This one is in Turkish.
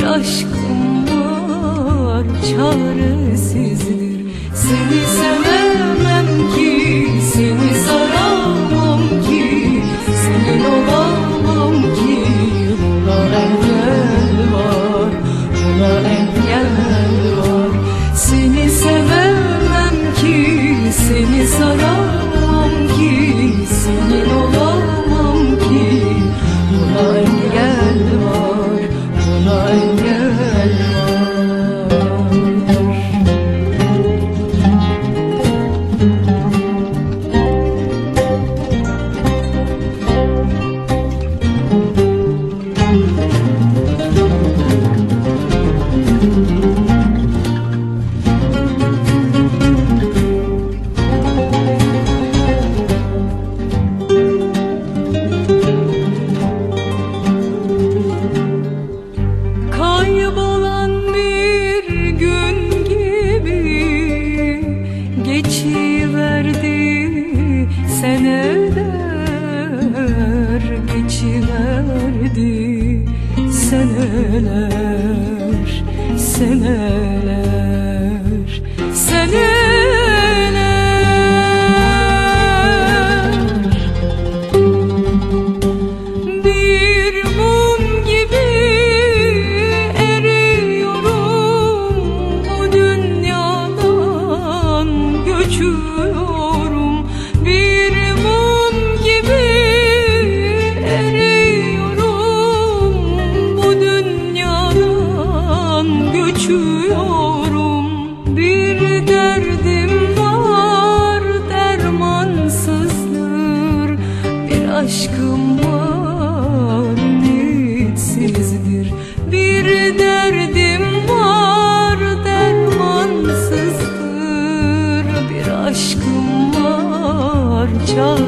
aşkım var çaresizdir. Seni sevemem ki, seni saramam ki, senin olamam ki. Buna engel var, buna engel var. Seni sevemem ki, seni saramam ki, senin olamam ki. Buna engel var, buna engel var. Kaybolan bir gün gibi geçiverdi seneler, geçiverdi seneler, seneler, seneler. Bir mum gibi göçüyorum, bir mum gibi eriyorum, bu dünyadan göçüyorum. Bir derdim var dermansızdır, bir aşkım var ümitsizdir. Bir derdim var dermansızdır, aşkım var çare.